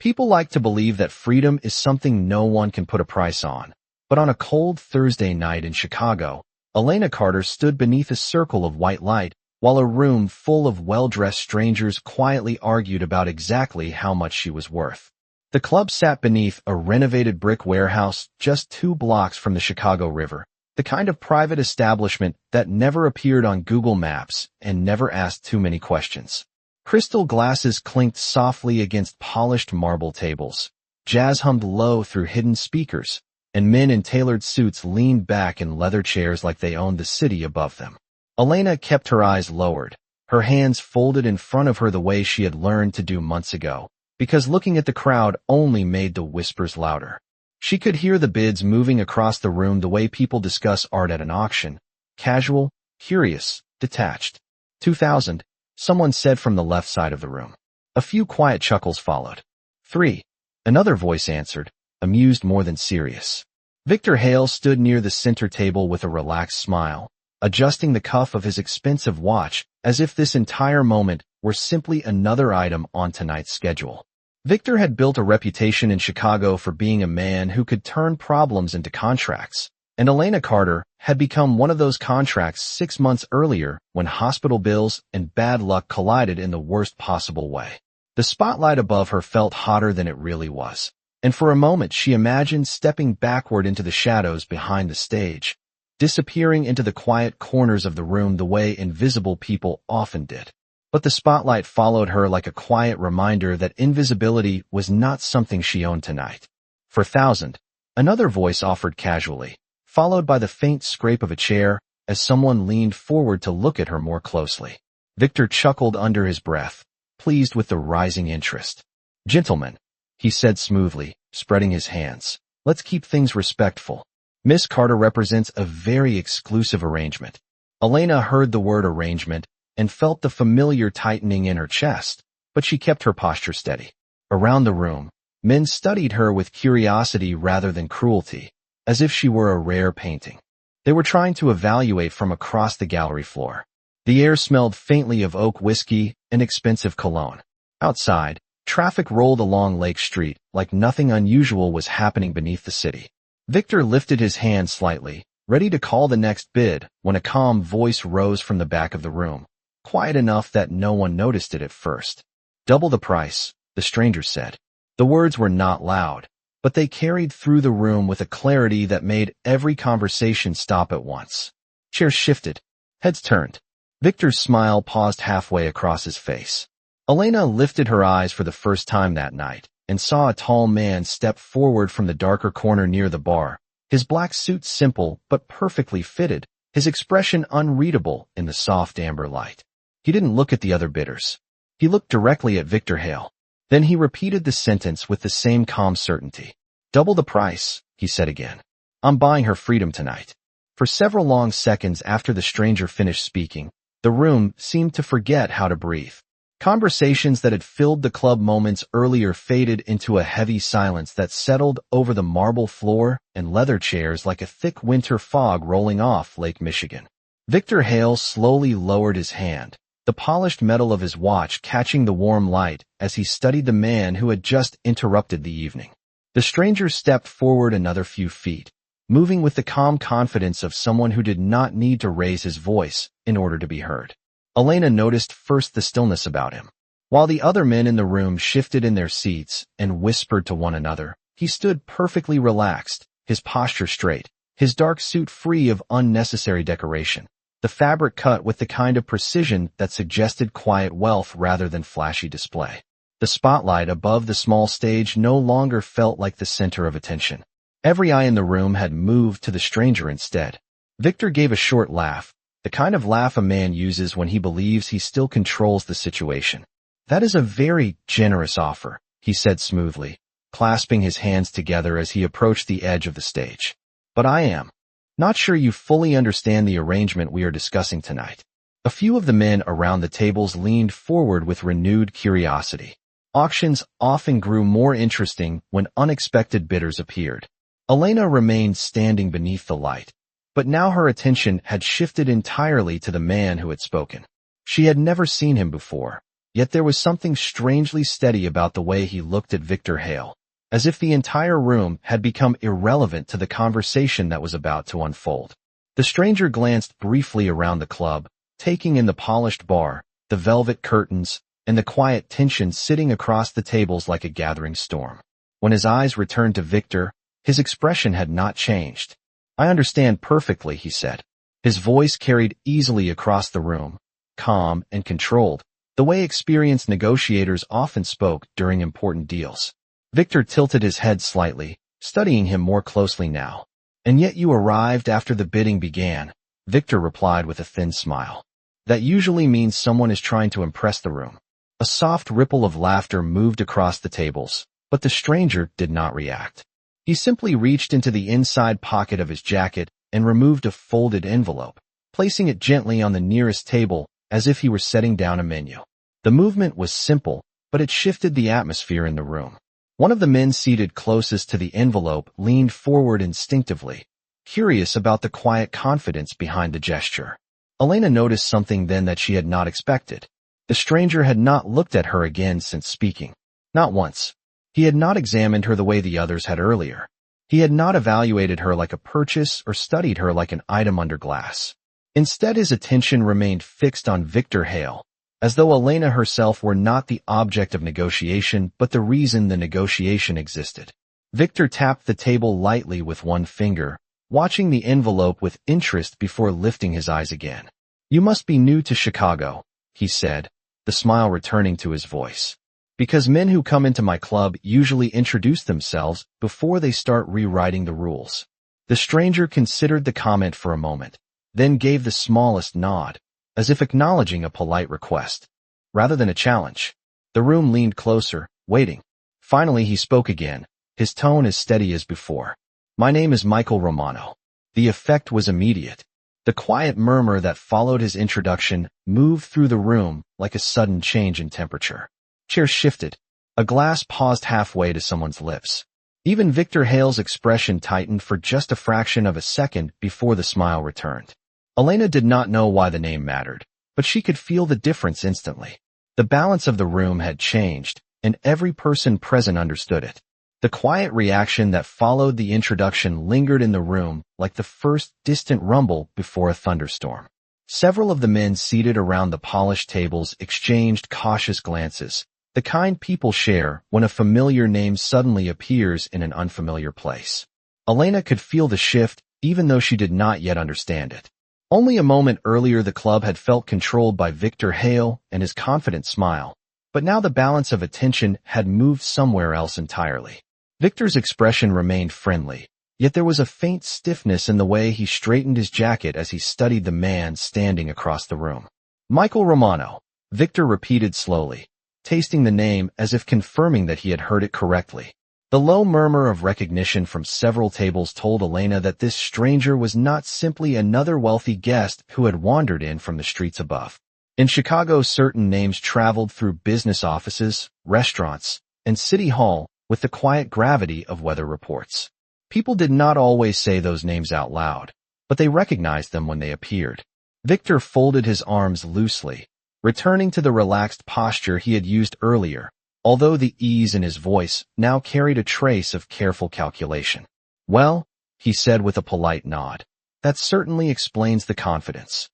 People like to believe that freedom is something no one can put a price on. But on a cold Thursday night in Chicago, Elena Carter stood beneath a circle of white light while a room full of well-dressed strangers quietly argued about exactly how much she was worth. The club sat beneath a renovated brick warehouse just 2 blocks from the Chicago River, the kind of private establishment that never appeared on Google Maps and never asked too many questions. Crystal glasses clinked softly against polished marble tables. Jazz hummed low through hidden speakers, and men in tailored suits leaned back in leather chairs like they owned the city above them. Elena kept her eyes lowered, her hands folded in front of her the way she had learned to do months ago, because looking at the crowd only made the whispers louder. She could hear the bids moving across the room the way people discuss art at an auction. Casual, curious, detached. 2,000, someone said from the left side of the room. A few quiet chuckles followed. 3, another voice answered, amused more than serious. Victor Hale stood near the center table with a relaxed smile, adjusting the cuff of his expensive watch as if this entire moment were simply another item on tonight's schedule. Victor had built a reputation in Chicago for being a man who could turn problems into contracts, and Elena Carter had become one of those contracts 6 months earlier when hospital bills and bad luck collided in the worst possible way. The spotlight above her felt hotter than it really was, and for a moment she imagined stepping backward into the shadows behind the stage, disappearing into the quiet corners of the room the way invisible people often did. But the spotlight followed her like a quiet reminder that invisibility was not something she owned tonight. For 1,000, another voice offered casually, followed by the faint scrape of a chair as someone leaned forward to look at her more closely. Victor chuckled under his breath, pleased with the rising interest. "Gentlemen," he said smoothly, spreading his hands, "let's keep things respectful. Miss Carter represents a very exclusive arrangement." Elena heard the word arrangement and felt the familiar tightening in her chest, but she kept her posture steady. Around the room, men studied her with curiosity rather than cruelty, as if she were a rare painting. They were trying to evaluate from across the gallery floor. The air smelled faintly of oak whiskey and expensive cologne. Outside, traffic rolled along Lake Street like nothing unusual was happening beneath the city. Victor lifted his hand slightly, ready to call the next bid, when a calm voice rose from the back of the room, quiet enough that no one noticed it at first. "Double the price," the stranger said. The words were not loud, but they carried through the room with a clarity that made every conversation stop at once. Chairs shifted. Heads turned. Victor's smile paused halfway across his face. Elena lifted her eyes for the first time that night and saw a tall man step forward from the darker corner near the bar, his black suit simple but perfectly fitted, his expression unreadable in the soft amber light. He didn't look at the other bidders. He looked directly at Victor Hale. Then he repeated the sentence with the same calm certainty. "Double the price," he said again. "I'm buying her freedom tonight." For several long seconds after the stranger finished speaking, the room seemed to forget how to breathe. Conversations that had filled the club moments earlier faded into a heavy silence that settled over the marble floor and leather chairs like a thick winter fog rolling off Lake Michigan. Victor Hale slowly lowered his hand, the polished metal of his watch catching the warm light as he studied the man who had just interrupted the evening. The stranger stepped forward another few feet, moving with the calm confidence of someone who did not need to raise his voice in order to be heard. Elena noticed first the stillness about him. While the other men in the room shifted in their seats and whispered to one another, he stood perfectly relaxed, his posture straight, his dark suit free of unnecessary decoration, the fabric cut with the kind of precision that suggested quiet wealth rather than flashy display. The spotlight above the small stage no longer felt like the center of attention. Every eye in the room had moved to the stranger instead. Victor gave a short laugh, the kind of laugh a man uses when he believes he still controls the situation. "That is a very generous offer," he said smoothly, clasping his hands together as he approached the edge of the stage. "But I am not sure you fully understand the arrangement we are discussing tonight." A few of the men around the tables leaned forward with renewed curiosity. Auctions often grew more interesting when unexpected bidders appeared. Elena remained standing beneath the light, but now her attention had shifted entirely to the man who had spoken. She had never seen him before, Yet there was something strangely steady about the way he looked at Victor Hale, as if the entire room had become irrelevant to the conversation that was about to unfold. The stranger glanced briefly around the club, taking in the polished bar, the velvet curtains, and the quiet tension sitting across the tables like a gathering storm. When his eyes returned to Victor, his expression had not changed. "I understand perfectly," he said. His voice carried easily across the room, calm and controlled, the way experienced negotiators often spoke during important deals. Victor tilted his head slightly, studying him more closely now. "And yet you arrived after the bidding began," Victor replied with a thin smile. "That usually means someone is trying to impress the room." A soft ripple of laughter moved across the tables, but the stranger did not react. He simply reached into the inside pocket of his jacket and removed a folded envelope, placing it gently on the nearest table as if he were setting down a menu. The movement was simple, but it shifted the atmosphere in the room. One of the men seated closest to the envelope leaned forward instinctively, curious about the quiet confidence behind the gesture. Elena noticed something then that she had not expected. The stranger had not looked at her again since speaking. Not once. He had not examined her the way the others had earlier. He had not evaluated her like a purchase or studied her like an item under glass. Instead, his attention remained fixed on Victor Hale, as though Elena herself were not the object of negotiation but the reason the negotiation existed. Victor tapped the table lightly with one finger, watching the envelope with interest before lifting his eyes again. "You must be new to Chicago," he said, the smile returning to his voice. "Because men who come into my club usually introduce themselves before they start rewriting the rules." The stranger considered the comment for a moment, then gave the smallest nod, as if acknowledging a polite request, rather than a challenge. The room leaned closer, waiting. Finally he spoke again, his tone as steady as before. "My name is Michael Romano." The effect was immediate. The quiet murmur that followed his introduction moved through the room like a sudden change in temperature. Chairs shifted. A glass paused halfway to someone's lips. Even Victor Hale's expression tightened for just a fraction of a second before the smile returned. Elena did not know why the name mattered, but she could feel the difference instantly. The balance of the room had changed, and every person present understood it. The quiet reaction that followed the introduction lingered in the room like the first distant rumble before a thunderstorm. Several of the men seated around the polished tables exchanged cautious glances, the kind people share when a familiar name suddenly appears in an unfamiliar place. Elena could feel the shift even though she did not yet understand it. Only a moment earlier the club had felt controlled by Victor Hale and his confident smile, but now the balance of attention had moved somewhere else entirely. Victor's expression remained friendly, yet there was a faint stiffness in the way he straightened his jacket as he studied the man standing across the room. "Michael Romano," Victor repeated slowly, tasting the name as if confirming that he had heard it correctly. The low murmur of recognition from several tables told Elena that this stranger was not simply another wealthy guest who had wandered in from the streets above. In Chicago, certain names traveled through business offices, restaurants, and City Hall with the quiet gravity of weather reports. People did not always say those names out loud, but they recognized them when they appeared. Victor folded his arms loosely, returning to the relaxed posture he had used earlier, although the ease in his voice now carried a trace of careful calculation. "Well," he said with a polite nod, "that certainly explains the confidence."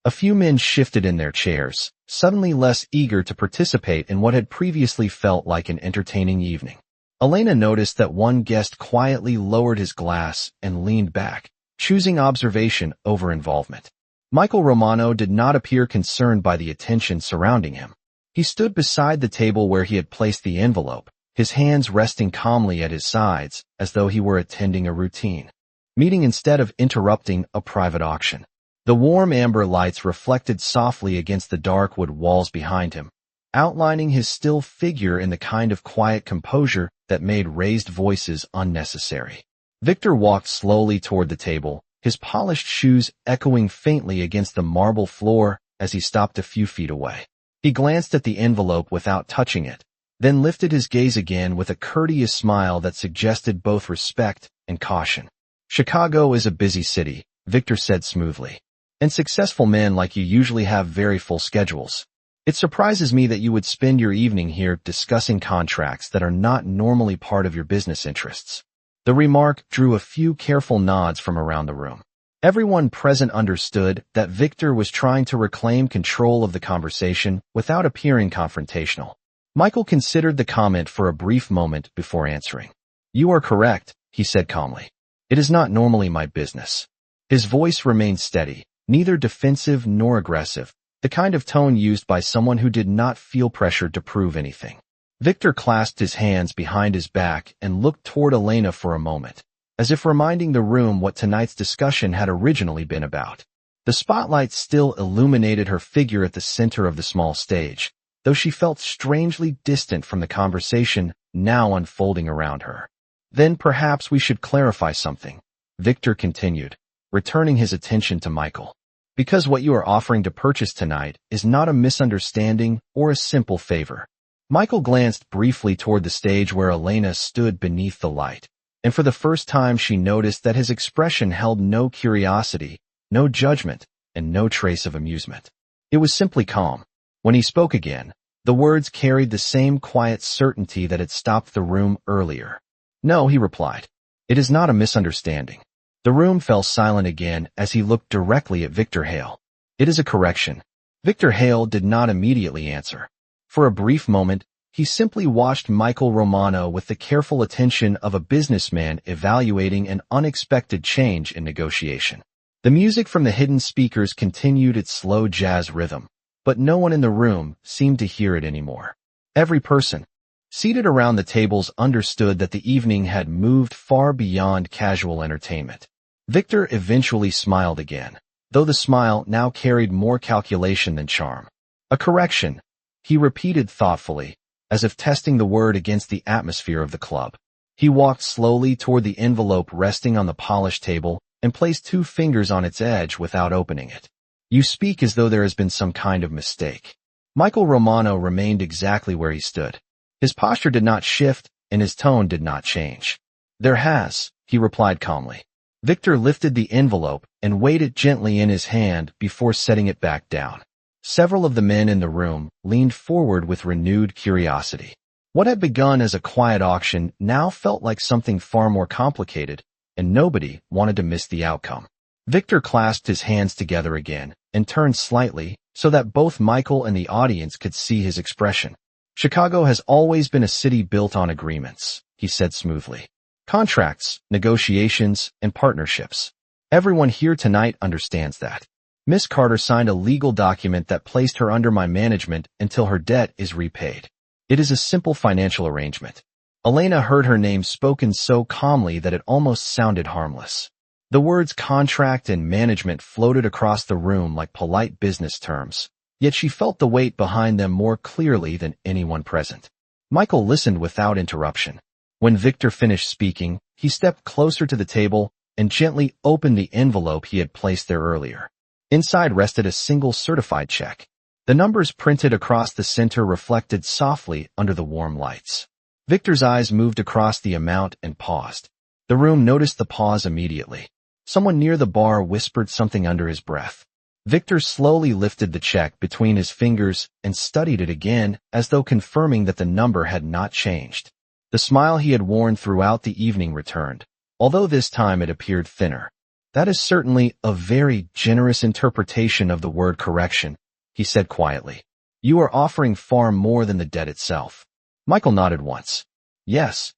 A few men shifted in their chairs, suddenly less eager to participate in what had previously felt like an entertaining evening. Elena noticed that one guest quietly lowered his glass and leaned back, choosing observation over involvement. Michael Romano did not appear concerned by the attention surrounding him. He stood beside the table where he had placed the envelope, his hands resting calmly at his sides as though he were attending a routine meeting instead of interrupting a private auction. The warm amber lights reflected softly against the dark wood walls behind him, outlining his still figure in the kind of quiet composure that made raised voices unnecessary. Victor walked slowly toward the table, his polished shoes echoing faintly against the marble floor as he stopped a few feet away. He glanced at the envelope without touching it, then lifted his gaze again with a courteous smile that suggested both respect and caution. "Chicago is a busy city," Victor said smoothly, "and successful men like you usually have very full schedules. It surprises me that you would spend your evening here discussing contracts that are not normally part of your business interests. The remark drew a few careful nods from around the room. Everyone present understood that Victor was trying to reclaim control of the conversation without appearing confrontational. Michael considered the comment for a brief moment before answering. "You are correct," he said calmly. "It is not normally my business." His voice remained steady, neither defensive nor aggressive, the kind of tone used by someone who did not feel pressured to prove anything. Victor clasped his hands behind his back and looked toward Elena for a moment, as if reminding the room what tonight's discussion had originally been about. The spotlight still illuminated her figure at the center of the small stage, though she felt strangely distant from the conversation now unfolding around her. "Then perhaps we should clarify something," Victor continued, returning his attention to Michael. "Because what you are offering to purchase tonight is not a misunderstanding or a simple favor." Michael glanced briefly toward the stage where Elena stood beneath the light, and for the first time she noticed that his expression held no curiosity, no judgment, and no trace of amusement. It was simply calm. When he spoke again, the words carried the same quiet certainty that had stopped the room earlier. "No," he replied. "It is not a misunderstanding." The room fell silent again as he looked directly at Victor Hale. "It is a correction." Victor Hale did not immediately answer. For a brief moment, he simply watched Michael Romano with the careful attention of a businessman evaluating an unexpected change in negotiation. The music from the hidden speakers continued its slow jazz rhythm, but no one in the room seemed to hear it anymore. Every person seated around the tables understood that the evening had moved far beyond casual entertainment. Victor eventually smiled again, though the smile now carried more calculation than charm. "A correction," he repeated thoughtfully, as if testing the word against the atmosphere of the club. He walked slowly toward the envelope resting on the polished table and placed 2 fingers on its edge without opening it. "You speak as though there has been some kind of mistake." Michael Romano remained exactly where he stood. His posture did not shift, and his tone did not change. "There has," he replied calmly. Victor lifted the envelope and weighed it gently in his hand before setting it back down. Several of the men in the room leaned forward with renewed curiosity. What had begun as a quiet auction now felt like something far more complicated, and nobody wanted to miss the outcome. Victor clasped his hands together again and turned slightly so that both Michael and the audience could see his expression. "Chicago has always been a city built on agreements," he said smoothly. "Contracts, negotiations, and partnerships. Everyone here tonight understands that. Miss Carter signed a legal document that placed her under my management until her debt is repaid. It is a simple financial arrangement." Elena heard her name spoken so calmly that it almost sounded harmless. The words contract and management floated across the room like polite business terms, yet she felt the weight behind them more clearly than anyone present. Michael listened without interruption. When Victor finished speaking, he stepped closer to the table and gently opened the envelope he had placed there earlier. Inside rested a single certified check. The numbers printed across the center reflected softly under the warm lights. Victor's eyes moved across the amount and paused. The room noticed the pause immediately. Someone near the bar whispered something under his breath. Victor slowly lifted the check between his fingers and studied it again as though confirming that the number had not changed. The smile he had worn throughout the evening returned, although this time it appeared thinner. "That is certainly a very generous interpretation of the word correction," he said quietly. "You are offering far more than the debt itself." Michael nodded once. "Yes."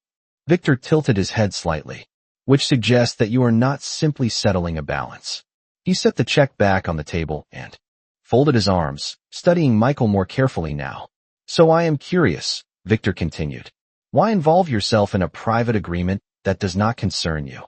Victor tilted his head slightly, "which suggests that you are not simply settling a balance." He set the check back on the table and folded his arms, studying Michael more carefully now. "So I am curious," Victor continued. "Why involve yourself in a private agreement that does not concern you?"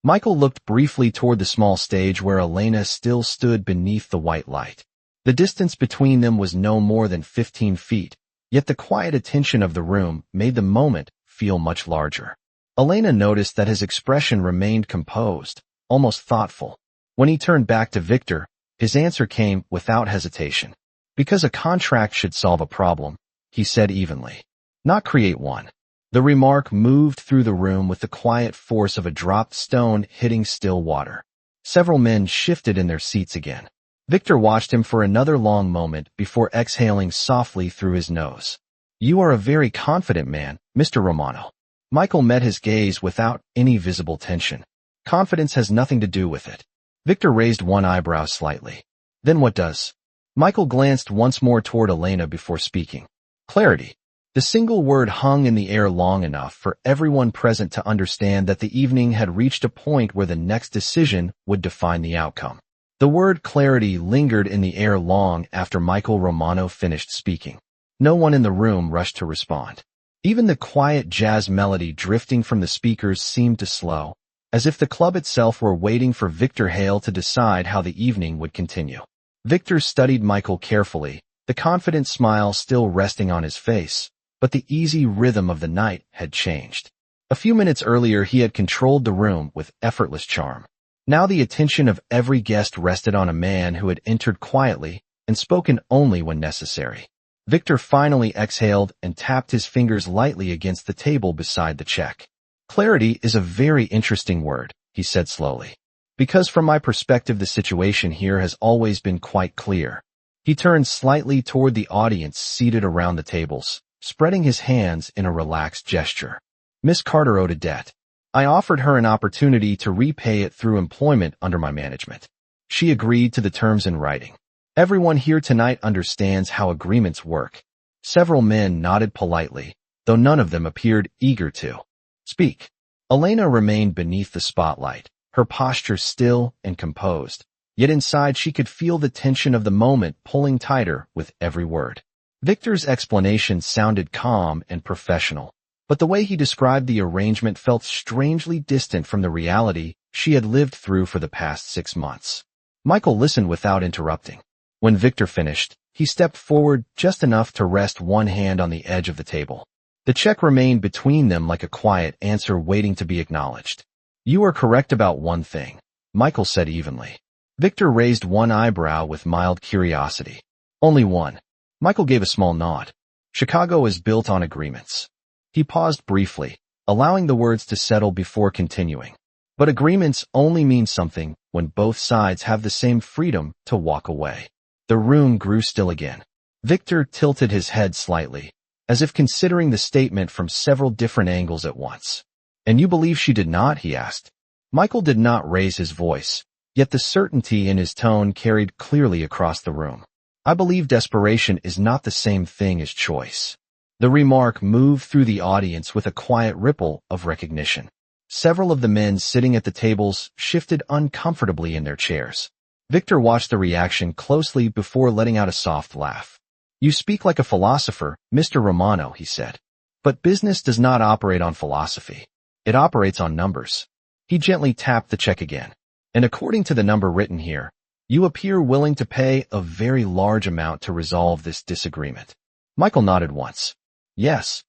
Michael looked briefly toward the small stage where Elena still stood beneath the white light. The distance between them was no more than 15 feet, yet the quiet attention of the room made the moment feel much larger. Elena noticed that his expression remained composed, almost thoughtful. When he turned back to Victor, his answer came without hesitation. "Because a contract should solve a problem," he said evenly, "not create one." The remark moved through the room with the quiet force of a dropped stone hitting still water. Several men shifted in their seats again. Victor watched him for another long moment before exhaling softly through his nose. You are a very confident man, Mr. Romano. Michael met his gaze without any visible tension. Confidence has nothing to do with it. Victor raised one eyebrow slightly. Then what does? Michael glanced once more toward Elena before speaking. Clarity. The single word hung in the air long enough for everyone present to understand that the evening had reached a point where the next decision would define the outcome. The word clarity lingered in the air long after Michael Romano finished speaking. No one in the room rushed to respond. Even the quiet jazz melody drifting from the speakers seemed to slow, as if the club itself were waiting for Victor Hale to decide how the evening would continue. Victor studied Michael carefully, the confident smile still resting on his face, but the easy rhythm of the night had changed. A few minutes earlier he had controlled the room with effortless charm. Now the attention of every guest rested on a man who had entered quietly and spoken only when necessary. Victor finally exhaled and tapped his fingers lightly against the table beside the check. Clarity is a very interesting word, he said slowly. Because from my perspective the situation here has always been quite clear. He turned slightly toward the audience seated around the tables, spreading his hands in a relaxed gesture. Miss Carter owed a debt. I offered her an opportunity to repay it through employment under my management. She agreed to the terms in writing. Everyone here tonight understands how agreements work. Several men nodded politely, though none of them appeared eager to speak. Elena remained beneath the spotlight, her posture still and composed, yet inside she could feel the tension of the moment pulling tighter with every word. Victor's explanation sounded calm and professional, but the way he described the arrangement felt strangely distant from the reality she had lived through for the past 6 months. Michael listened without interrupting. When Victor finished, he stepped forward just enough to rest one hand on the edge of the table. The check remained between them like a quiet answer waiting to be acknowledged. You are correct about one thing, Michael said evenly. Victor raised one eyebrow with mild curiosity. Only one. Michael gave a small nod. Chicago is built on agreements. He paused briefly, allowing the words to settle before continuing. But agreements only mean something when both sides have the same freedom to walk away. The room grew still again. Victor tilted his head slightly, as if considering the statement from several different angles at once. And you believe she did not? He asked. Michael did not raise his voice, yet the certainty in his tone carried clearly across the room. I believe desperation is not the same thing as choice. The remark moved through the audience with a quiet ripple of recognition. Several of the men sitting at the tables shifted uncomfortably in their chairs. Victor watched the reaction closely before letting out a soft laugh. You speak like a philosopher, Mr. Romano, he said. But business does not operate on philosophy. It operates on numbers. He gently tapped the check again. And according to the number written here, you appear willing to pay a very large amount to resolve this disagreement. Michael nodded once. Yes.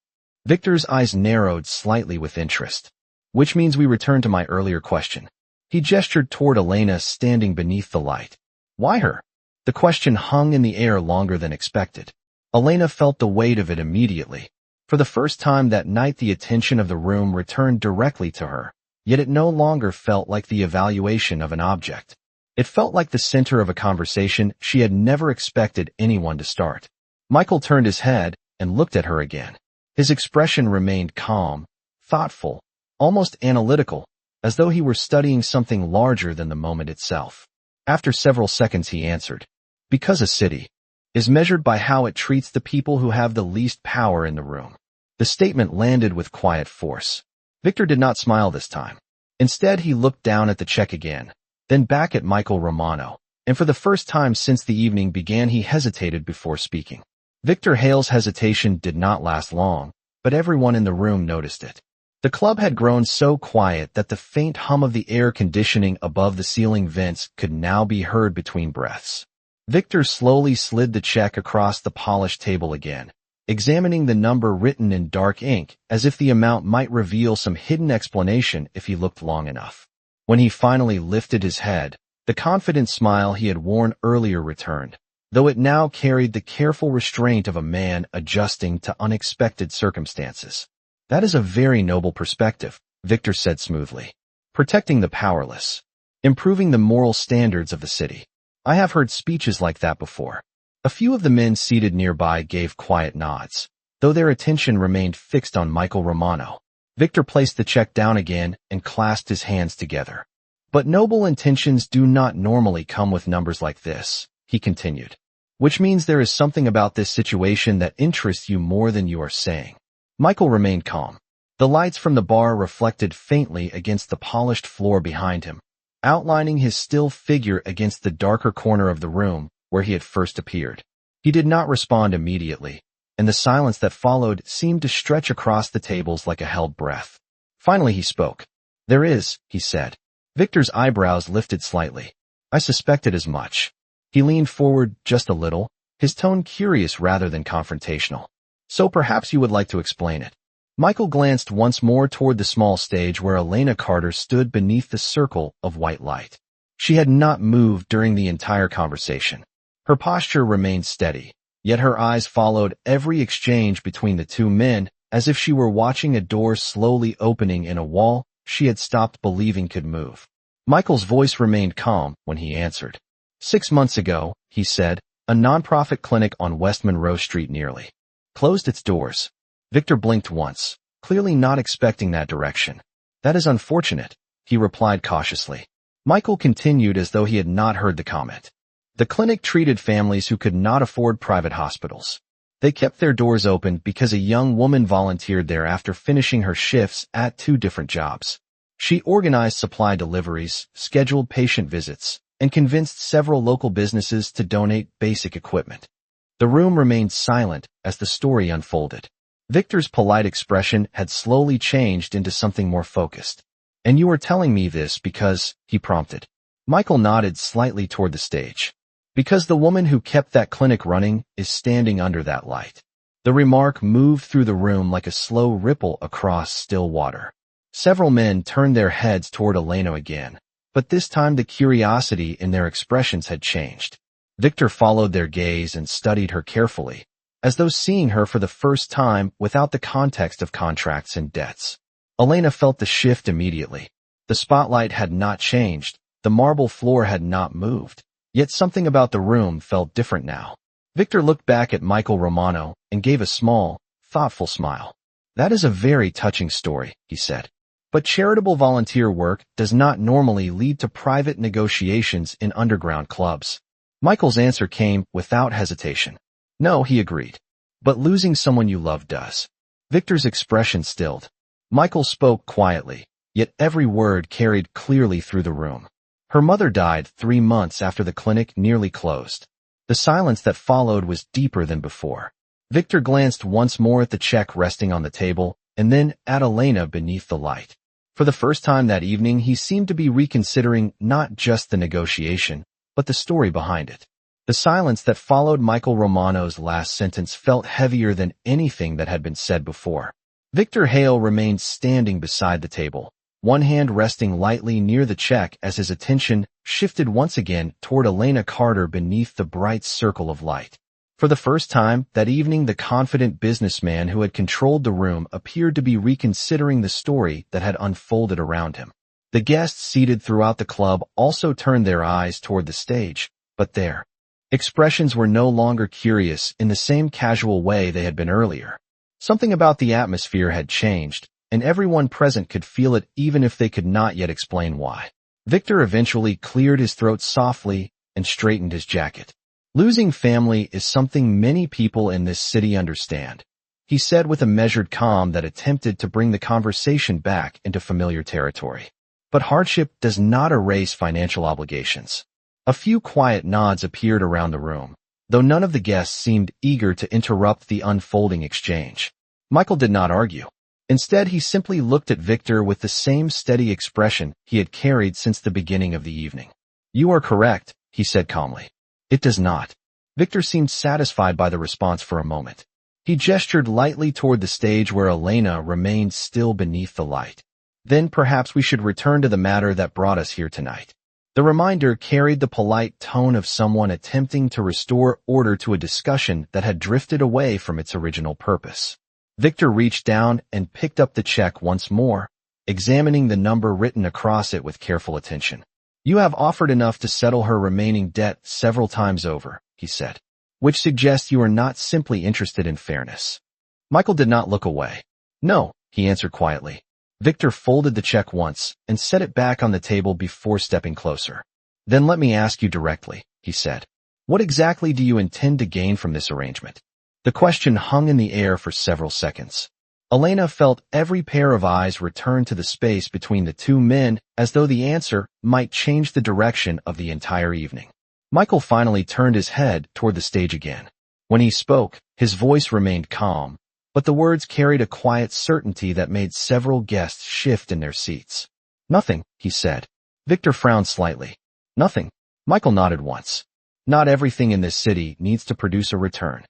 Victor's eyes narrowed slightly with interest. Which means we return to my earlier question. He gestured toward Elena standing beneath the light. Why her? The question hung in the air longer than expected. Elena felt the weight of it immediately. For the first time that night the attention of the room returned directly to her, yet it no longer felt like the evaluation of an object. It felt like the center of a conversation she had never expected anyone to start. Michael turned his head and looked at her again. His expression remained calm, thoughtful, almost analytical, as though he were studying something larger than the moment itself. After several seconds he answered, because a city is measured by how it treats the people who have the least power in the room. The statement landed with quiet force. Victor did not smile this time. Instead he looked down at the check again, then back at Michael Romano, and for the first time since the evening began he hesitated before speaking. Victor Hale's hesitation did not last long, but everyone in the room noticed it. The club had grown so quiet that the faint hum of the air conditioning above the ceiling vents could now be heard between breaths. Victor slowly slid the check across the polished table again, examining the number written in dark ink as if the amount might reveal some hidden explanation if he looked long enough. When he finally lifted his head, the confident smile he had worn earlier returned, though it now carried the careful restraint of a man adjusting to unexpected circumstances. That is a very noble perspective, Victor said smoothly. Protecting the powerless. Improving the moral standards of the city. I have heard speeches like that before. A few of the men seated nearby gave quiet nods, though their attention remained fixed on Michael Romano. Victor placed the check down again and clasped his hands together. But noble intentions do not normally come with numbers like this, he continued. Which means there is something about this situation that interests you more than you are saying. Michael remained calm. The lights from the bar reflected faintly against the polished floor behind him, outlining his still figure against the darker corner of the room where he had first appeared. He did not respond immediately, and the silence that followed seemed to stretch across the tables like a held breath. Finally he spoke. There is, he said. Victor's eyebrows lifted slightly. I suspected as much. He leaned forward just a little, his tone curious rather than confrontational. So perhaps you would like to explain it. Michael glanced once more toward the small stage where Elena Carter stood beneath the circle of white light. She had not moved during the entire conversation. Her posture remained steady, yet her eyes followed every exchange between the two men as if she were watching a door slowly opening in a wall she had stopped believing could move. Michael's voice remained calm when he answered. 6 months ago, he said, a nonprofit clinic on West Monroe Street nearly closed its doors. Victor blinked once, clearly not expecting that direction. That is unfortunate, he replied cautiously. Michael continued as though he had not heard the comment. The clinic treated families who could not afford private hospitals. They kept their doors open because a young woman volunteered there after finishing her shifts at 2 different jobs. She organized supply deliveries, scheduled patient visits, and convinced several local businesses to donate basic equipment. The room remained silent as the story unfolded. Victor's polite expression had slowly changed into something more focused. And you are telling me this because, he prompted. Michael nodded slightly toward the stage. Because the woman who kept that clinic running is standing under that light. The remark moved through the room like a slow ripple across still water. Several men turned their heads toward Elena again, but this time the curiosity in their expressions had changed. Victor followed their gaze and studied her carefully, as though seeing her for the first time without the context of contracts and debts. Elena felt the shift immediately. The spotlight had not changed, the marble floor had not moved. Yet something about the room felt different now. Victor looked back at Michael Romano and gave a small, thoughtful smile. That is a very touching story, he said. But charitable volunteer work does not normally lead to private negotiations in underground clubs. Michael's answer came without hesitation. No, he agreed. But losing someone you love does. Victor's expression stilled. Michael spoke quietly, yet every word carried clearly through the room. Her mother died 3 months after the clinic nearly closed. The silence that followed was deeper than before. Victor glanced once more at the check resting on the table, and then at Elena beneath the light. For the first time that evening, he seemed to be reconsidering not just the negotiation, but the story behind it. The silence that followed Michael Romano's last sentence felt heavier than anything that had been said before. Victor Hale remained standing beside the table, one hand resting lightly near the check as his attention shifted once again toward Elena Carter beneath the bright circle of light. For the first time that evening, the confident businessman who had controlled the room appeared to be reconsidering the story that had unfolded around him. The guests seated throughout the club also turned their eyes toward the stage, but their expressions were no longer curious in the same casual way they had been earlier. Something about the atmosphere had changed, and everyone present could feel it even if they could not yet explain why. Victor eventually cleared his throat softly and straightened his jacket. Losing family is something many people in this city understand, he said with a measured calm that attempted to bring the conversation back into familiar territory. But hardship does not erase financial obligations. A few quiet nods appeared around the room, though none of the guests seemed eager to interrupt the unfolding exchange. Michael did not argue. Instead, he simply looked at Victor with the same steady expression he had carried since the beginning of the evening. You are correct, he said calmly. It does not. Victor seemed satisfied by the response for a moment. He gestured lightly toward the stage where Elena remained still beneath the light. Then perhaps we should return to the matter that brought us here tonight. The reminder carried the polite tone of someone attempting to restore order to a discussion that had drifted away from its original purpose. Victor reached down and picked up the check once more, examining the number written across it with careful attention. You have offered enough to settle her remaining debt several times over, he said, which suggests you are not simply interested in fairness. Michael did not look away. No, he answered quietly. Victor folded the check once and set it back on the table before stepping closer. Then let me ask you directly, he said. What exactly do you intend to gain from this arrangement? The question hung in the air for several seconds. Elena felt every pair of eyes return to the space between the two men as though the answer might change the direction of the entire evening. Michael finally turned his head toward the stage again. When he spoke, his voice remained calm, but the words carried a quiet certainty that made several guests shift in their seats. Nothing, he said. Victor frowned slightly. Nothing. Michael nodded once. Not everything in this city needs to produce a return.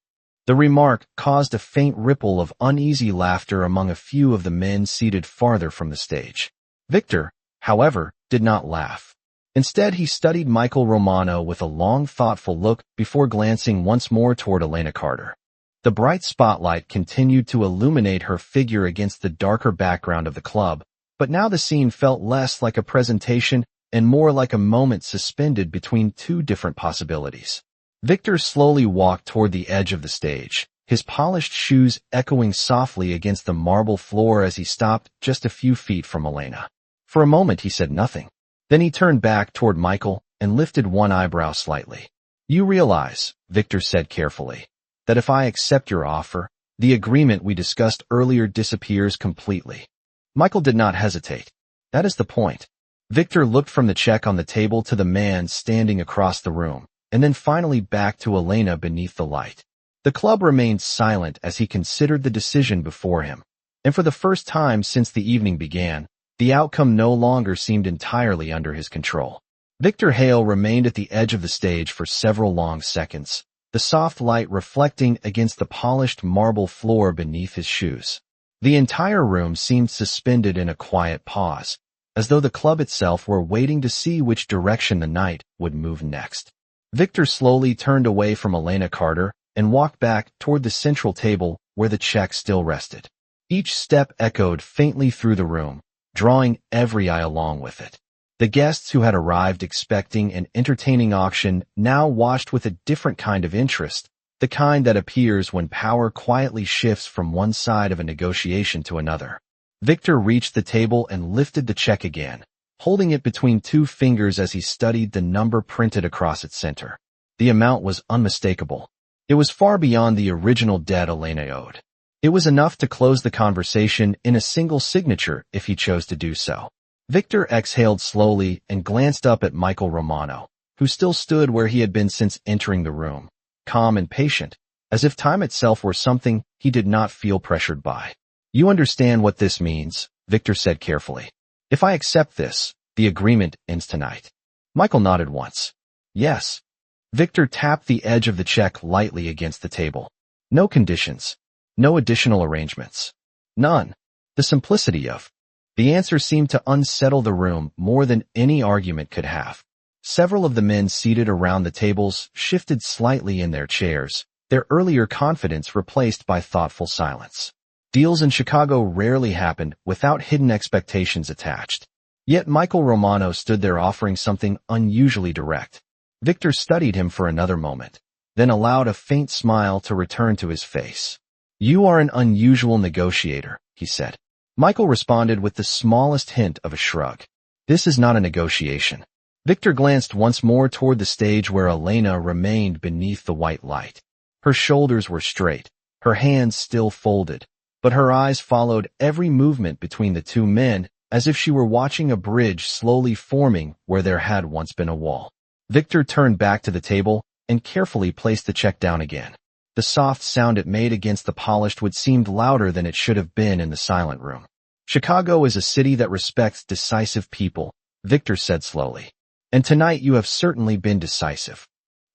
The remark caused a faint ripple of uneasy laughter among a few of the men seated farther from the stage. Victor, however, did not laugh. Instead, he studied Michael Romano with a long, thoughtful look before glancing once more toward Elena Carter. The bright spotlight continued to illuminate her figure against the darker background of the club, but now the scene felt less like a presentation and more like a moment suspended between two different possibilities. Victor slowly walked toward the edge of the stage, his polished shoes echoing softly against the marble floor as he stopped just a few feet from Elena. For a moment he said nothing. Then he turned back toward Michael and lifted one eyebrow slightly. You realize, Victor said carefully, that if I accept your offer, the agreement we discussed earlier disappears completely. Michael did not hesitate. That is the point. Victor looked from the check on the table to the man standing across the room, and then finally back to Elena beneath the light. The club remained silent as he considered the decision before him, and for the first time since the evening began, the outcome no longer seemed entirely under his control. Victor Hale remained at the edge of the stage for several long seconds, the soft light reflecting against the polished marble floor beneath his shoes. The entire room seemed suspended in a quiet pause, as though the club itself were waiting to see which direction the night would move next. Victor slowly turned away from Elena Carter and walked back toward the central table where the check still rested. Each step echoed faintly through the room, drawing every eye along with it. The guests who had arrived expecting an entertaining auction now watched with a different kind of interest, the kind that appears when power quietly shifts from one side of a negotiation to another. Victor reached the table and lifted the check again, holding it between two fingers as he studied the number printed across its center. The amount was unmistakable. It was far beyond the original debt Elena owed. It was enough to close the conversation in a single signature if he chose to do so. Victor exhaled slowly and glanced up at Michael Romano, who still stood where he had been since entering the room, calm and patient, as if time itself were something he did not feel pressured by. You understand what this means, Victor said carefully. If I accept this, the agreement ends tonight. Michael nodded once. Yes. Victor tapped the edge of the check lightly against the table. No conditions. No additional arrangements. None. The simplicity of. The answer seemed to unsettle the room more than any argument could have. Several of the men seated around the tables shifted slightly in their chairs, their earlier confidence replaced by thoughtful silence. Deals in Chicago rarely happened without hidden expectations attached. Yet Michael Romano stood there offering something unusually direct. Victor studied him for another moment, then allowed a faint smile to return to his face. You are an unusual negotiator, he said. Michael responded with the smallest hint of a shrug. This is not a negotiation. Victor glanced once more toward the stage where Elena remained beneath the white light. Her shoulders were straight, her hands still folded, but her eyes followed every movement between the two men as if she were watching a bridge slowly forming where there had once been a wall. Victor turned back to the table and carefully placed the check down again. The soft sound it made against the polished wood seemed louder than it should have been in the silent room. Chicago is a city that respects decisive people, Victor said slowly. And tonight you have certainly been decisive.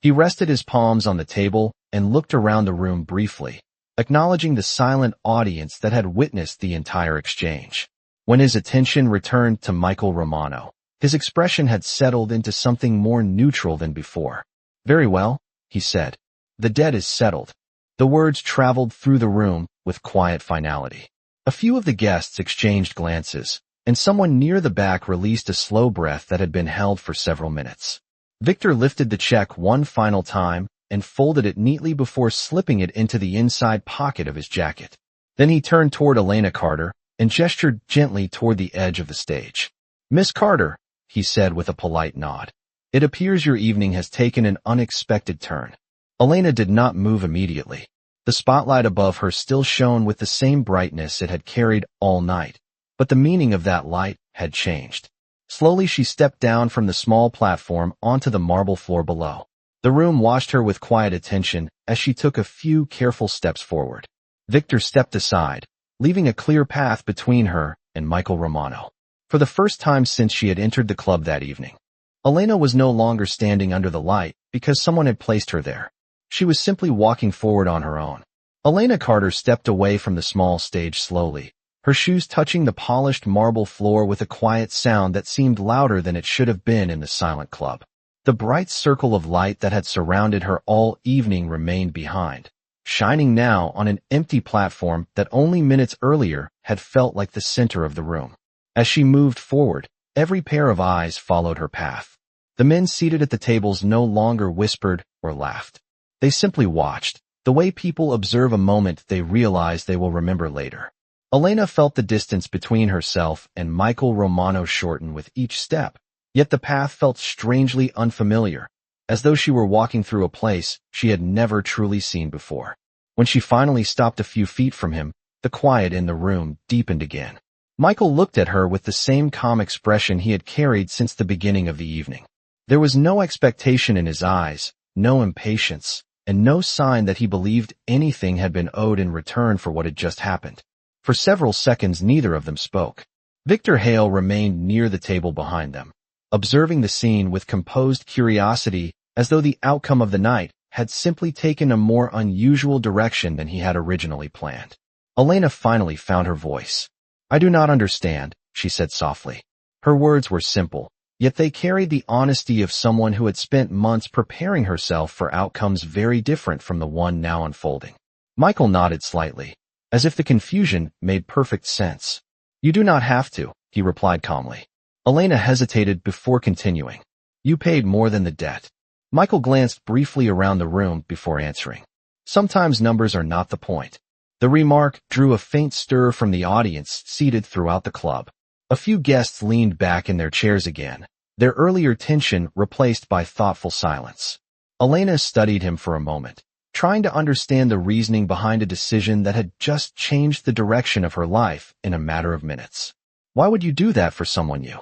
He rested his palms on the table and looked around the room briefly, acknowledging the silent audience that had witnessed the entire exchange. When his attention returned to Michael Romano, his expression had settled into something more neutral than before. Very well, he said. The debt is settled. The words traveled through the room with quiet finality. A few of the guests exchanged glances, and someone near the back released a slow breath that had been held for several minutes. Victor lifted the check one final time and folded it neatly before slipping it into the inside pocket of his jacket. Then he turned toward Elena Carter and gestured gently toward the edge of the stage. "Miss Carter," he said with a polite nod. "It appears your evening has taken an unexpected turn." Elena did not move immediately. The spotlight above her still shone with the same brightness it had carried all night, but the meaning of that light had changed. Slowly she stepped down from the small platform onto the marble floor below. The room watched her with quiet attention as she took a few careful steps forward. Victor stepped aside, leaving a clear path between her and Michael Romano. For the first time since she had entered the club that evening, Elena was no longer standing under the light because someone had placed her there. She was simply walking forward on her own. Elena Carter stepped away from the small stage slowly, her shoes touching the polished marble floor with a quiet sound that seemed louder than it should have been in the silent club. The bright circle of light that had surrounded her all evening remained behind, shining now on an empty platform that only minutes earlier had felt like the center of the room. As she moved forward, every pair of eyes followed her path. The men seated at the tables no longer whispered or laughed. They simply watched, the way people observe a moment they realize they will remember later. Elena felt the distance between herself and Michael Romano shorten with each step, yet the path felt strangely unfamiliar, as though she were walking through a place she had never truly seen before. When she finally stopped a few feet from him, the quiet in the room deepened again. Michael looked at her with the same calm expression he had carried since the beginning of the evening. There was no expectation in his eyes, no impatience, and no sign that he believed anything had been owed in return for what had just happened. For several seconds neither of them spoke. Victor Hale remained near the table behind them, observing the scene with composed curiosity as though the outcome of the night had simply taken a more unusual direction than he had originally planned. Elena finally found her voice. "I do not understand," she said softly. Her words were simple, yet they carried the honesty of someone who had spent months preparing herself for outcomes very different from the one now unfolding. Michael nodded slightly, as if the confusion made perfect sense. "You do not have to," he replied calmly. Elena hesitated before continuing. "You paid more than the debt." Michael glanced briefly around the room before answering. "Sometimes numbers are not the point." The remark drew a faint stir from the audience seated throughout the club. A few guests leaned back in their chairs again, their earlier tension replaced by thoughtful silence. Elena studied him for a moment, trying to understand the reasoning behind a decision that had just changed the direction of her life in a matter of minutes. "Why would you do that for someone you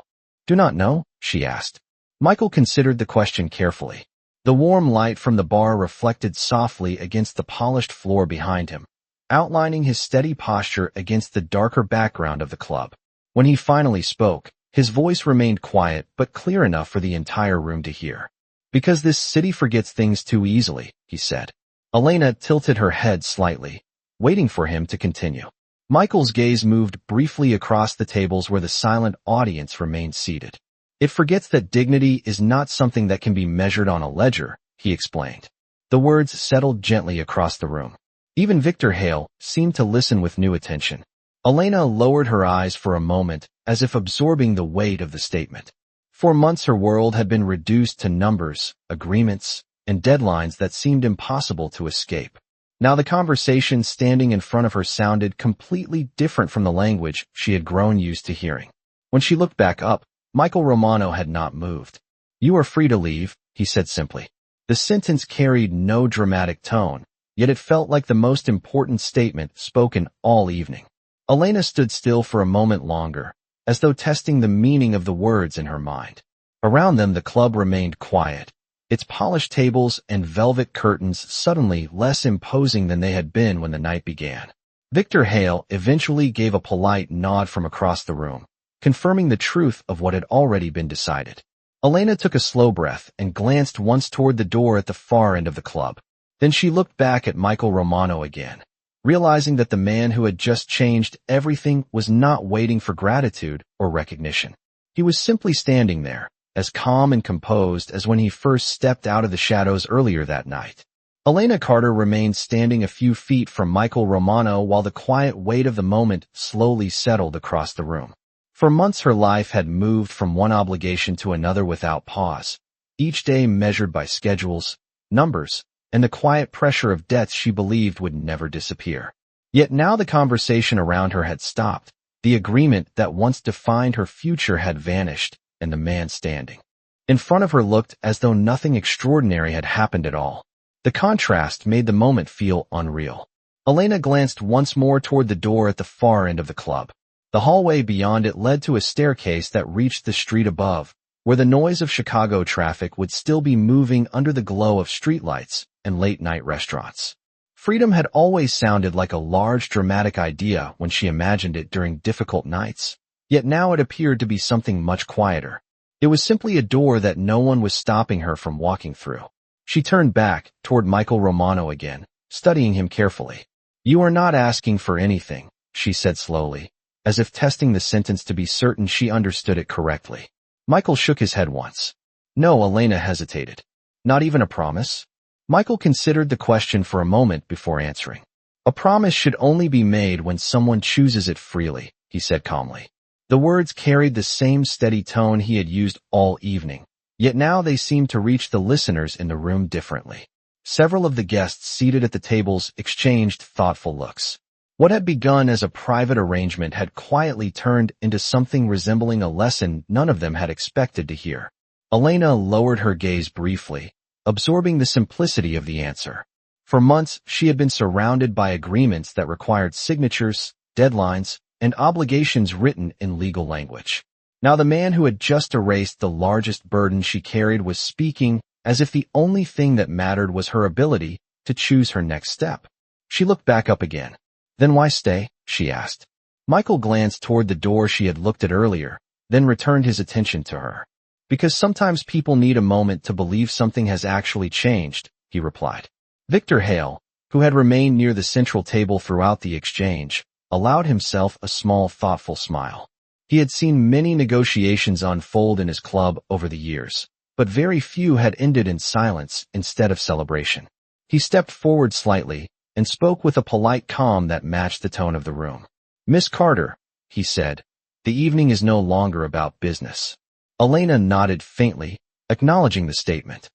do not know?" she asked. Michael considered the question carefully. The warm light from the bar reflected softly against the polished floor behind him, outlining his steady posture against the darker background of the club. When he finally spoke, his voice remained quiet but clear enough for the entire room to hear. "Because this city forgets things too easily," he said. Elena tilted her head slightly, waiting for him to continue. Michael's gaze moved briefly across the tables where the silent audience remained seated. "It forgets that dignity is not something that can be measured on a ledger," he explained. The words settled gently across the room. Even Victor Hale seemed to listen with new attention. Elena lowered her eyes for a moment, as if absorbing the weight of the statement. For months her world had been reduced to numbers, agreements, and deadlines that seemed impossible to escape. Now the conversation standing in front of her sounded completely different from the language she had grown used to hearing. When she looked back up, Michael Romano had not moved. "You are free to leave," he said simply. The sentence carried no dramatic tone, yet it felt like the most important statement spoken all evening. Elena stood still for a moment longer, as though testing the meaning of the words in her mind. Around them the club remained quiet, its polished tables and velvet curtains suddenly less imposing than they had been when the night began. Victor Hale eventually gave a polite nod from across the room, confirming the truth of what had already been decided. Elena took a slow breath and glanced once toward the door at the far end of the club. Then she looked back at Michael Romano again, realizing that the man who had just changed everything was not waiting for gratitude or recognition. He was simply standing there, as calm and composed as when he first stepped out of the shadows earlier that night. Elena Carter remained standing a few feet from Michael Romano while the quiet weight of the moment slowly settled across the room. For months her life had moved from one obligation to another without pause, each day measured by schedules, numbers, and the quiet pressure of debts she believed would never disappear. Yet now the conversation around her had stopped, the agreement that once defined her future had vanished, and the man standing in front of her looked as though nothing extraordinary had happened at all. The contrast made the moment feel unreal. Elena glanced once more toward the door at the far end of the club. The hallway beyond it led to a staircase that reached the street above, where the noise of Chicago traffic would still be moving under the glow of streetlights and late-night restaurants. Freedom had always sounded like a large, dramatic idea when she imagined it during difficult nights, yet now it appeared to be something much quieter. It was simply a door that no one was stopping her from walking through. She turned back toward Michael Romano again, studying him carefully. "You are not asking for anything," she said slowly, as if testing the sentence to be certain she understood it correctly. Michael shook his head once. "No," Elena hesitated. "Not even a promise?" Michael considered the question for a moment before answering. "A promise should only be made when someone chooses it freely," he said calmly. The words carried the same steady tone he had used all evening, yet now they seemed to reach the listeners in the room differently. Several of the guests seated at the tables exchanged thoughtful looks. What had begun as a private arrangement had quietly turned into something resembling a lesson none of them had expected to hear. Elena lowered her gaze briefly, absorbing the simplicity of the answer. For months, she had been surrounded by agreements that required signatures, deadlines, and obligations written in legal language. Now the man who had just erased the largest burden she carried was speaking as if the only thing that mattered was her ability to choose her next step. She looked back up again. "Then why stay?" she asked. Michael glanced toward the door she had looked at earlier, then returned his attention to her. "Because sometimes people need a moment to believe something has actually changed," he replied. Victor Hale, who had remained near the central table throughout the exchange, allowed himself a small, thoughtful smile. He had seen many negotiations unfold in his club over the years, but very few had ended in silence instead of celebration. He stepped forward slightly and spoke with a polite calm that matched the tone of the room. "Miss Carter," he said, "the evening is no longer about business." Elena nodded faintly, acknowledging the statement.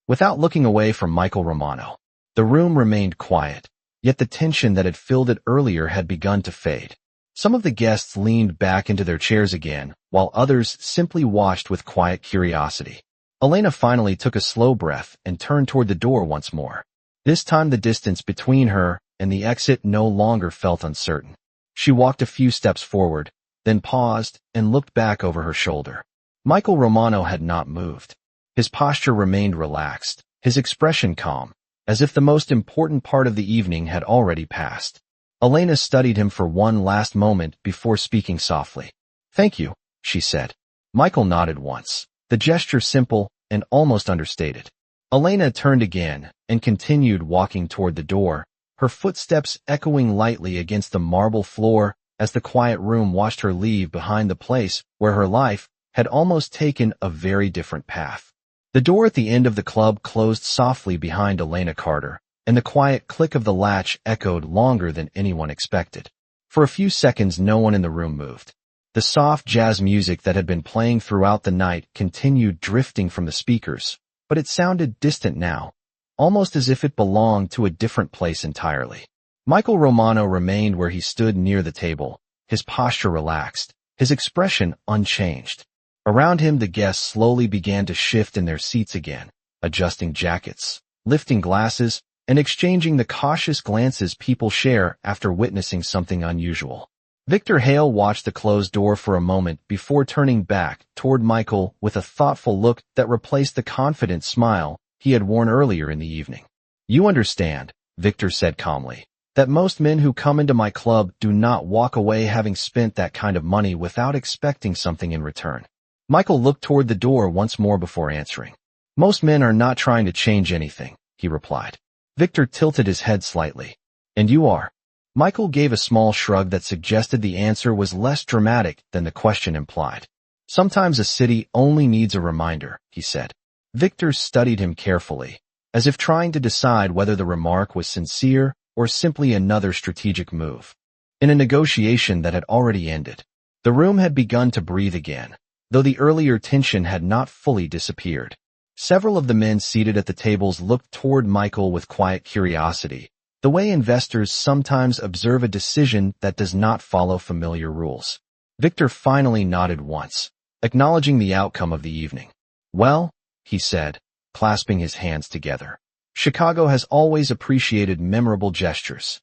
Without looking away from Michael Romano, the room remained quiet, yet the tension that had filled it earlier had begun to fade. Some of the guests leaned back into their chairs again, while others simply watched with quiet curiosity. Elena finally took a slow breath and turned toward the door once more. This time the distance between her and the exit no longer felt uncertain. She walked a few steps forward, then paused and looked back over her shoulder. Michael Romano had not moved. His posture remained relaxed, his expression calm, as if the most important part of the evening had already passed. Elena studied him for one last moment before speaking softly. "Thank you," she said. Michael nodded once, the gesture simple and almost understated. Elena turned again and continued walking toward the door, her footsteps echoing lightly against the marble floor as the quiet room watched her leave behind the place where her life had almost taken a very different path. The door at the end of the club closed softly behind Elena Carter, and the quiet click of the latch echoed longer than anyone expected. For a few seconds no one in the room moved. The soft jazz music that had been playing throughout the night continued drifting from the speakers, but it sounded distant now, almost as if it belonged to a different place entirely. Michael Romano remained where he stood near the table, his posture relaxed, his expression unchanged. Around him the guests slowly began to shift in their seats again, adjusting jackets, lifting glasses, and exchanging the cautious glances people share after witnessing something unusual. Victor Hale watched the closed door for a moment before turning back toward Michael with a thoughtful look that replaced the confident smile he had worn earlier in the evening. "You understand," Victor said calmly, "that most men who come into my club do not walk away having spent that kind of money without expecting something in return." Michael looked toward the door once more before answering. "Most men are not trying to change anything," he replied. Victor tilted his head slightly. "And you are?" Michael gave a small shrug that suggested the answer was less dramatic than the question implied. "Sometimes a city only needs a reminder," he said. Victor studied him carefully, as if trying to decide whether the remark was sincere or simply another strategic move. In a negotiation that had already ended, The room had begun to breathe again, though the earlier tension had not fully disappeared. Several of the men seated at the tables looked toward Michael with quiet curiosity, the way investors sometimes observe a decision that does not follow familiar rules. Victor finally nodded once, acknowledging the outcome of the evening. "Well," he said, clasping his hands together. "Chicago has always appreciated memorable gestures."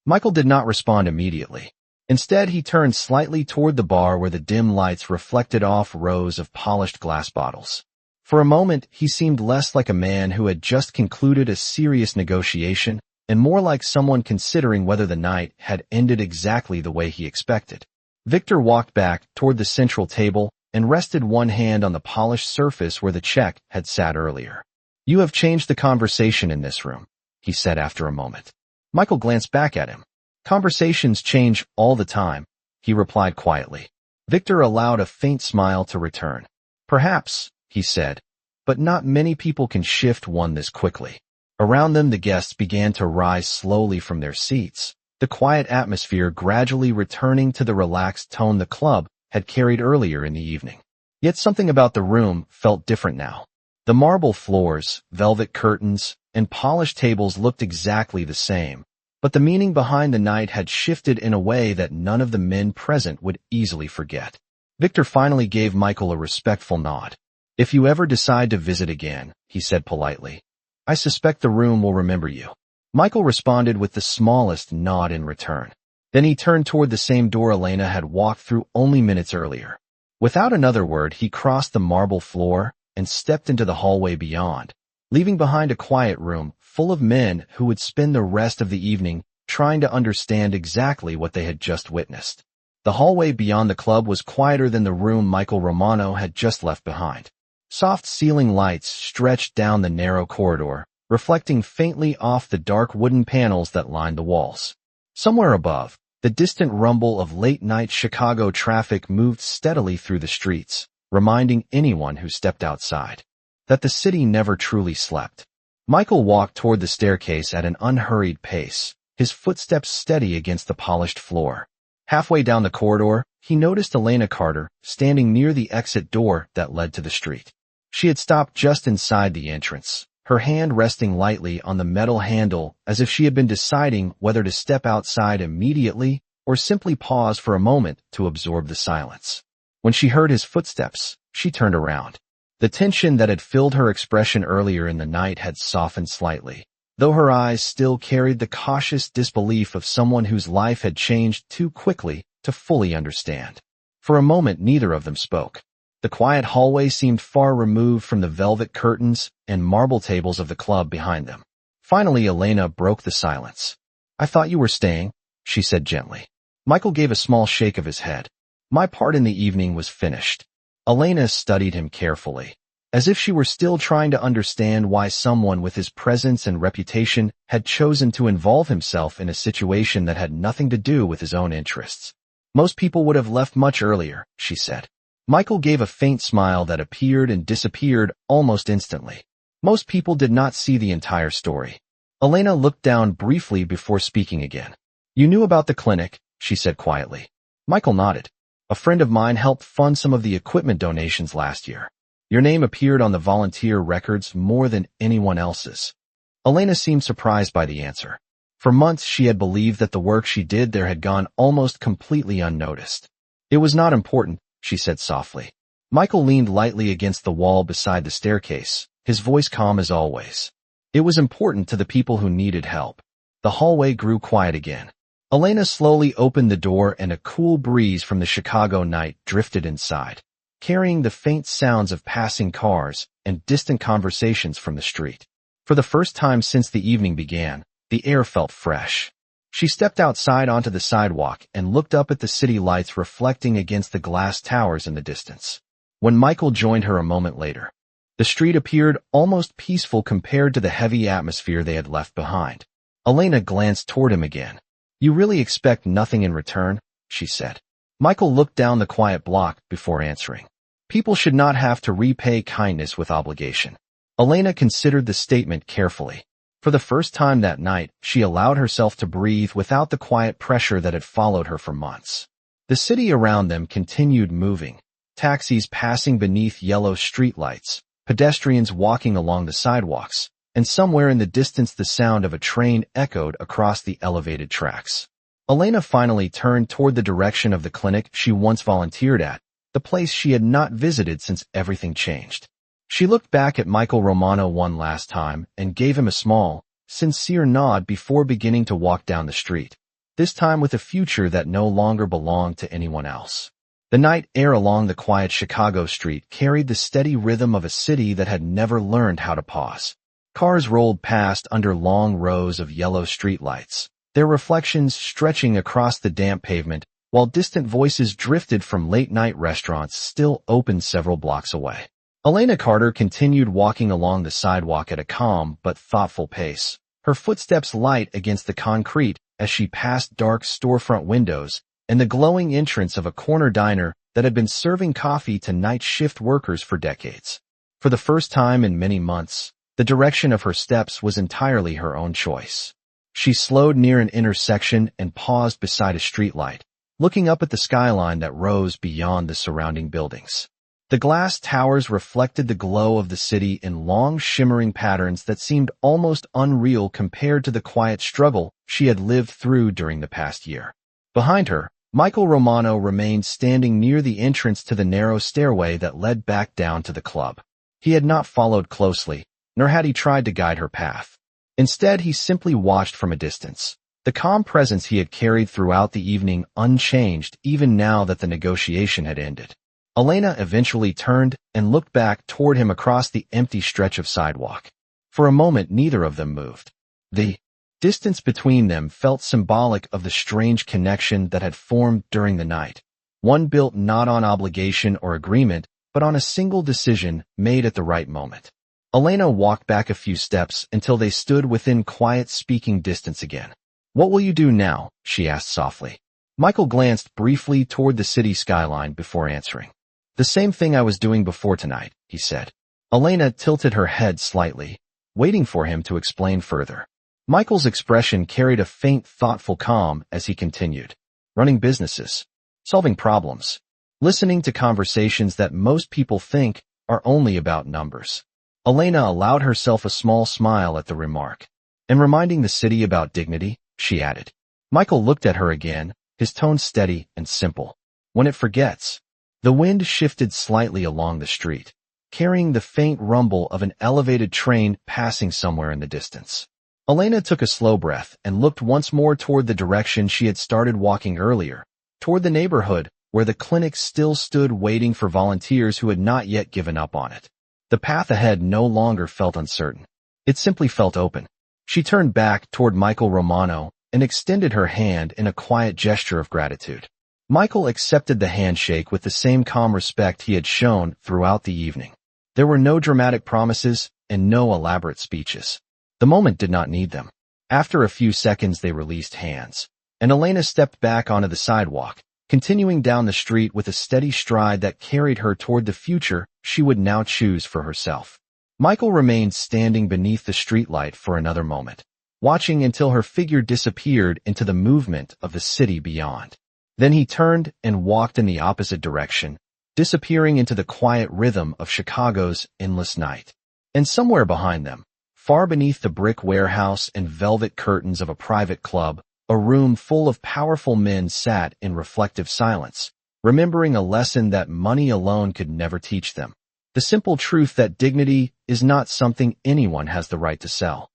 Michael did not respond immediately. Instead, he turned slightly toward the bar where the dim lights reflected off rows of polished glass bottles. For a moment, he seemed less like a man who had just concluded a serious negotiation and more like someone considering whether the night had ended exactly the way he expected. Victor walked back toward the central table and rested one hand on the polished surface where the check had sat earlier. "You have changed the conversation in this room," he said after a moment. Michael glanced back at him. "Conversations change all the time," he replied quietly. Victor allowed a faint smile to return. "Perhaps," he said, "but not many people can shift one this quickly." Around them, the guests began to rise slowly from their seats, the quiet atmosphere gradually returning to the relaxed tone the club had carried earlier in the evening. Yet something about the room felt different now. The marble floors, velvet curtains, and polished tables looked exactly the same, but the meaning behind the night had shifted in a way that none of the men present would easily forget. Victor finally gave Michael a respectful nod. "If you ever decide to visit again," he said politely, "I suspect the room will remember you." Michael responded with the smallest nod in return. Then he turned toward the same door Elena had walked through only minutes earlier. Without another word, he crossed the marble floor and stepped into the hallway beyond, leaving behind a quiet room full of men who would spend the rest of the evening trying to understand exactly what they had just witnessed. The hallway beyond the club was quieter than the room Michael Romano had just left behind. Soft ceiling lights stretched down the narrow corridor, reflecting faintly off the dark wooden panels that lined the walls. Somewhere above, the distant rumble of late-night Chicago traffic moved steadily through the streets, reminding anyone who stepped outside that the city never truly slept. Michael walked toward the staircase at an unhurried pace, his footsteps steady against the polished floor. Halfway down the corridor, he noticed Elena Carter standing near the exit door that led to the street. She had stopped just inside the entrance, her hand resting lightly on the metal handle as if she had been deciding whether to step outside immediately or simply pause for a moment to absorb the silence. When she heard his footsteps, she turned around. The tension that had filled her expression earlier in the night had softened slightly, though her eyes still carried the cautious disbelief of someone whose life had changed too quickly to fully understand. For a moment, neither of them spoke. The quiet hallway seemed far removed from the velvet curtains and marble tables of the club behind them. Finally, Elena broke the silence. "I thought you were staying," she said gently. Michael gave a small shake of his head. "My part in the evening was finished." Elena studied him carefully, as if she were still trying to understand why someone with his presence and reputation had chosen to involve himself in a situation that had nothing to do with his own interests. "Most people would have left much earlier," she said. Michael gave a faint smile that appeared and disappeared almost instantly. Most people did not see the entire story. Elena looked down briefly before speaking again. "You knew about the clinic," she said quietly. Michael nodded. "A friend of mine helped fund some of the equipment donations last year. Your name appeared on the volunteer records more than anyone else's." Elena seemed surprised by the answer. For months she had believed that the work she did there had gone almost completely unnoticed. "It was not important," she said softly. Michael leaned lightly against the wall beside the staircase, his voice calm as always. "It was important to the people who needed help." The hallway grew quiet again. Elena slowly opened the door and a cool breeze from the Chicago night drifted inside, carrying the faint sounds of passing cars and distant conversations from the street. For the first time since the evening began, the air felt fresh. She stepped outside onto the sidewalk and looked up at the city lights reflecting against the glass towers in the distance. When Michael joined her a moment later, the street appeared almost peaceful compared to the heavy atmosphere they had left behind. Elena glanced toward him again. "You really expect nothing in return?" she said. Michael looked down the quiet block before answering. "People should not have to repay kindness with obligation." Elena considered the statement carefully. For the first time that night, she allowed herself to breathe without the quiet pressure that had followed her for months. The city around them continued moving, taxis passing beneath yellow streetlights, pedestrians walking along the sidewalks, and somewhere in the distance the sound of a train echoed across the elevated tracks. Elena finally turned toward the direction of the clinic she once volunteered at, the place she had not visited since everything changed. She looked back at Michael Romano one last time and gave him a small, sincere nod before beginning to walk down the street, this time with a future that no longer belonged to anyone else. The night air along the quiet Chicago street carried the steady rhythm of a city that had never learned how to pause. Cars rolled past under long rows of yellow streetlights, their reflections stretching across the damp pavement, while distant voices drifted from late-night restaurants still open several blocks away. Elena Carter continued walking along the sidewalk at a calm but thoughtful pace, her footsteps light against the concrete as she passed dark storefront windows and the glowing entrance of a corner diner that had been serving coffee to night shift workers for decades. For the first time in many months, the direction of her steps was entirely her own choice. She slowed near an intersection and paused beside a streetlight, looking up at the skyline that rose beyond the surrounding buildings. The glass towers reflected the glow of the city in long, shimmering patterns that seemed almost unreal compared to the quiet struggle she had lived through during the past year. Behind her, Michael Romano remained standing near the entrance to the narrow stairway that led back down to the club. He had not followed closely, nor had he tried to guide her path. Instead, he simply watched from a distance, the calm presence he had carried throughout the evening unchanged even now that the negotiation had ended. Elena eventually turned and looked back toward him across the empty stretch of sidewalk. For a moment, neither of them moved. The distance between them felt symbolic of the strange connection that had formed during the night, one built not on obligation or agreement, but on a single decision made at the right moment. Elena walked back a few steps until they stood within quiet speaking distance again. "What will you do now?" she asked softly. Michael glanced briefly toward the city skyline before answering. "The same thing I was doing before tonight," he said. Elena tilted her head slightly, waiting for him to explain further. Michael's expression carried a faint, thoughtful calm as he continued. "Running businesses, solving problems, listening to conversations that most people think are only about numbers." Elena allowed herself a small smile at the remark. "And reminding the city about dignity," she added. Michael looked at her again, his tone steady and simple. "When it forgets." The wind shifted slightly along the street, carrying the faint rumble of an elevated train passing somewhere in the distance. Elena took a slow breath and looked once more toward the direction she had started walking earlier, toward the neighborhood where the clinic still stood waiting for volunteers who had not yet given up on it. The path ahead no longer felt uncertain. It simply felt open. She turned back toward Michael Romano and extended her hand in a quiet gesture of gratitude. Michael accepted the handshake with the same calm respect he had shown throughout the evening. There were no dramatic promises and no elaborate speeches. The moment did not need them. After a few seconds they released hands, and Elena stepped back onto the sidewalk, continuing down the street with a steady stride that carried her toward the future she would now choose for herself. Michael remained standing beneath the streetlight for another moment, watching until her figure disappeared into the movement of the city beyond. Then he turned and walked in the opposite direction, disappearing into the quiet rhythm of Chicago's endless night. And somewhere behind them, far beneath the brick warehouse and velvet curtains of a private club, a room full of powerful men sat in reflective silence, remembering a lesson that money alone could never teach them. The simple truth that dignity is not something anyone has the right to sell.